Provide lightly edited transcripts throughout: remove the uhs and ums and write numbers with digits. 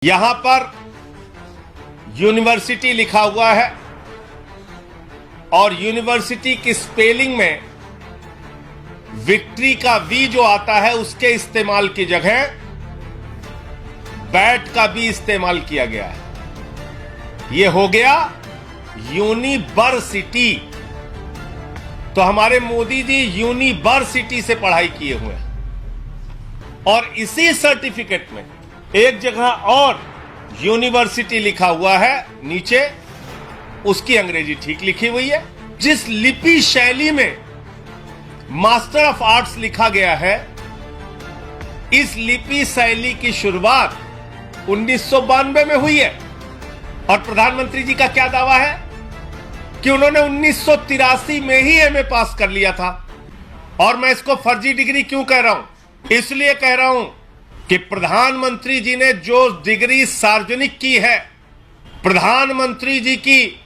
यहां पर यूनिवर्सिटी लिखा हुआ है और यूनिवर्सिटी की स्पेलिंग में विक्ट्री का वी जो आता है उसके इस्तेमाल की जगह बैट का भी इस्तेमाल किया गया है। यह हो गया यूनिवर्सिटी। तो हमारे मोदी जी यूनिवर्सिटी से पढ़ाई किए हुए हैं और इसी सर्टिफिकेट में एक जगह और यूनिवर्सिटी लिखा हुआ है, नीचे उसकी अंग्रेजी ठीक लिखी हुई है। जिस लिपि शैली में मास्टर ऑफ आर्ट्स लिखा गया है, इस लिपि शैली की शुरुआत 1992 में हुई है। और प्रधानमंत्री जी का क्या दावा है कि उन्होंने 1983 में ही एमए पास कर लिया था। और मैं इसको फर्जी डिग्री क्यों कह रहा हूं? इसलिए कह रहा हूं कि प्रधानमंत्री जी ने जो डिग्री सार्वजनिक की है, प्रधानमंत्री जी की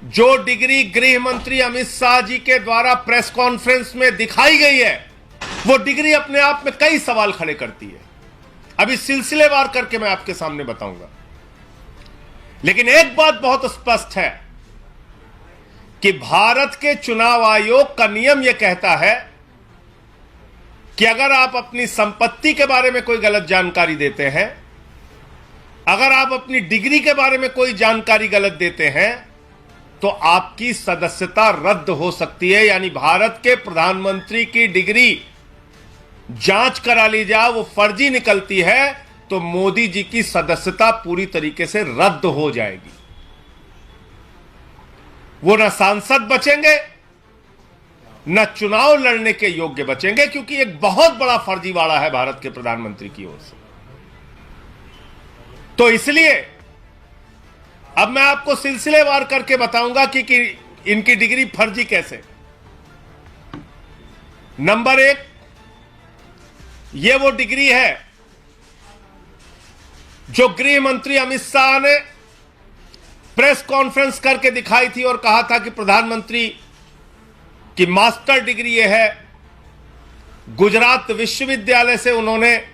जो डिग्री गृह मंत्री अमित शाह जी के द्वारा प्रेस कॉन्फ्रेंस में दिखाई गई है, वो डिग्री अपने आप में कई सवाल खड़े करती है। अभी सिलसिलेवार करके मैं आपके सामने बताऊंगा। लेकिन एक बात बहुत स्पष्ट है कि भारत के चुनाव आयोग का नियम यह कहता है कि अगर आप अपनी संपत्ति के बारे में कोई गलत जानकारी देते हैं, अगर आप अपनी डिग्री के बारे में कोई जानकारी गलत देते हैं, तो आपकी सदस्यता रद्द हो सकती है। यानी भारत के प्रधानमंत्री की डिग्री जांच करा ली जाए, वो फर्जी निकलती है तो मोदी जी की सदस्यता पूरी तरीके से रद्द हो जाएगी। वो न सांसद बचेंगे, न चुनाव लड़ने के योग्य बचेंगे, क्योंकि एक बहुत बड़ा फर्जीवाड़ा है भारत के प्रधानमंत्री की ओर से। तो इसलिए अब मैं आपको सिलसिलेवार करके बताऊंगा कि इनकी डिग्री फर्जी कैसे। नंबर 1, यह वो डिग्री है जो गृह मंत्री अमित शाह ने प्रेस कॉन्फ्रेंस करके दिखाई थी और कहा था कि प्रधानमंत्री की मास्टर डिग्री यह है। गुजरात विश्वविद्यालय से उन्होंने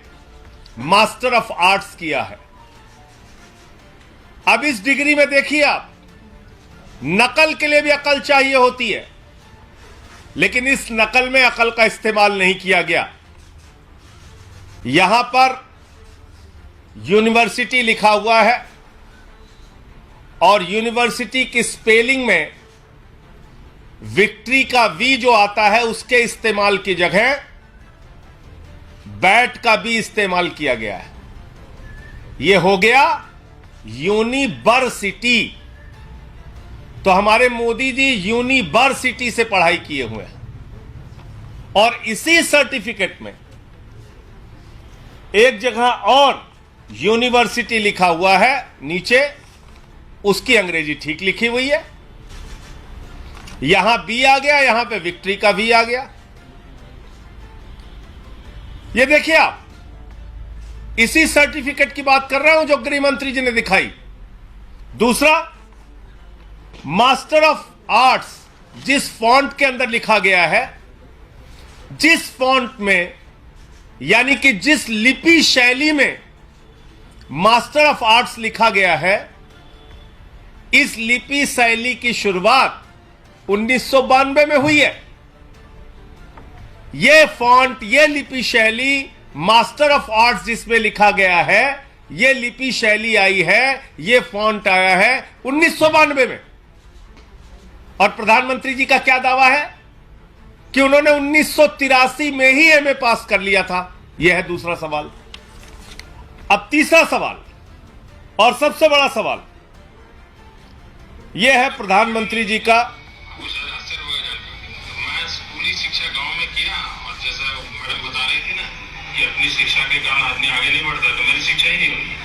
मास्टर ऑफ आर्ट्स किया है। अब इस डिग्री में देखिए आप, नकल के लिए भी अकल चाहिए होती है, लेकिन इस नकल में अकल का इस्तेमाल नहीं किया गया। यहां पर यूनिवर्सिटी लिखा हुआ है और यूनिवर्सिटी की स्पेलिंग में विक्ट्री का वी जो आता है उसके इस्तेमाल की जगह बैट का भी इस्तेमाल किया गया है। यह हो गया यूनिवर्सिटी। तो हमारे मोदी जी यूनिवर्सिटी से पढ़ाई किए हुए हैं और इसी सर्टिफिकेट में एक जगह और यूनिवर्सिटी लिखा हुआ है, नीचे उसकी अंग्रेजी ठीक लिखी हुई है। यहां बी आ गया, यहां पे विक्ट्री का वी आ गया। ये देखिए आप, इसी सर्टिफिकेट की बात कर रहा हूं जो गृह मंत्री जी ने दिखाई। दूसरा, मास्टर ऑफ आर्ट्स जिस फॉन्ट के अंदर लिखा गया है, जिस फॉन्ट में यानी कि जिस लिपि शैली में मास्टर ऑफ आर्ट्स लिखा गया है, इस लिपि शैली की शुरुआत 1992 में हुई है। यह फॉन्ट, यह लिपि शैली, मास्टर ऑफ आर्ट्स जिसमें लिखा गया है, यह लिपि शैली आई है, यह फॉन्ट आया है 1992 में। और प्रधानमंत्री जी का क्या दावा है कि उन्होंने 1983 में ही एमए पास कर लिया था। यह है दूसरा सवाल। अब तीसरा सवाल और सबसे बड़ा सवाल यह है प्रधानमंत्री जी का। मैं स्कूली शिक्षा गांव में किया और जैसा मैडम बता रही थी ना कि अपनी शिक्षा के कारण आदमी आगे नहीं बढ़ता, तो मेरी शिक्षा ही नहीं हुई।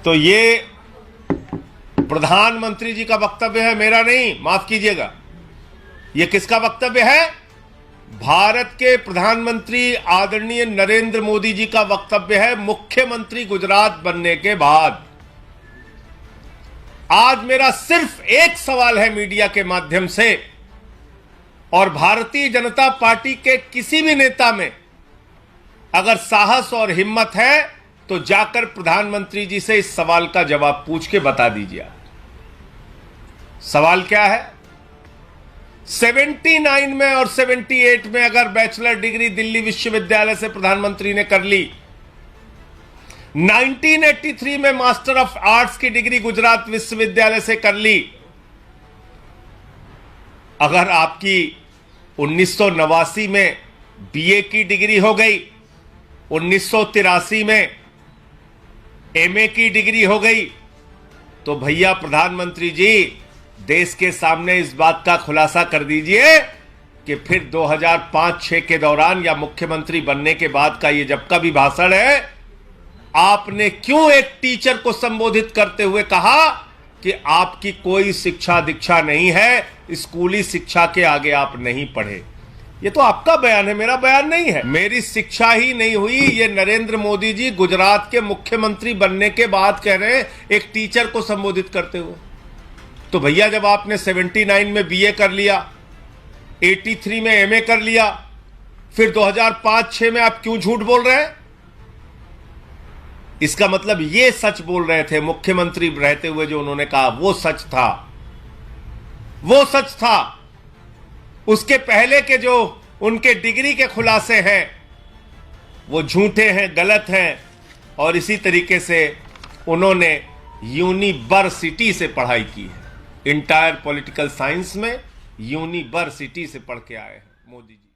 तो ये प्रधानमंत्री जी का वक्तव्य है, मेरा नहीं, माफ कीजिएगा। यह किसका वक्तव्य है? भारत के प्रधानमंत्री आदरणीय नरेंद्र मोदी जी का वक्तव्य है, मुख्यमंत्री गुजरात बनने के बाद। आज मेरा सिर्फ एक सवाल है मीडिया के माध्यम से, और भारतीय जनता पार्टी के किसी भी नेता में अगर साहस और हिम्मत है तो जाकर प्रधानमंत्री जी से इस सवाल का जवाब पूछ के बता दीजिए आप। सवाल क्या है? 79 में और 78 में अगर बैचलर डिग्री दिल्ली विश्वविद्यालय से प्रधानमंत्री ने कर ली, 1983 में मास्टर ऑफ आर्ट्स की डिग्री गुजरात विश्वविद्यालय से कर ली, अगर आपकी 1989 में बीए की डिग्री हो गई, 1983 में एमए की डिग्री हो गई, तो भैया प्रधानमंत्री जी देश के सामने इस बात का खुलासा कर दीजिए कि फिर 2005-6 के दौरान या मुख्यमंत्री बनने के बाद का ये जब का भी भाषण है, आपने क्यों एक टीचर को संबोधित करते हुए कहा कि आपकी कोई शिक्षा दीक्षा नहीं है, स्कूली शिक्षा के आगे आप नहीं पढ़े? ये तो आपका बयान है, मेरा बयान नहीं है। मेरी शिक्षा ही नहीं हुई, ये नरेंद्र मोदी जी गुजरात के मुख्यमंत्री बनने के बाद कह रहे हैं एक टीचर को संबोधित करते हुए। तो भैया जब आपने 79 में बीए कर लिया, 83 में एमए कर लिया, फिर 2005-6 में आप क्यों झूठ बोल रहे हैं? इसका मतलब ये सच बोल रहे थे मुख्यमंत्री रहते हुए, जो उन्होंने कहा वो सच था, वो सच था। उसके पहले के जो उनके डिग्री के खुलासे हैं वो झूठे हैं, गलत हैं, और इसी तरीके से उन्होंने यूनिवर्सिटी से पढ़ाई की है। इंटायर पॉलिटिकल साइंस में यूनिवर्सिटी से पढ़ के आए हैं मोदी जी।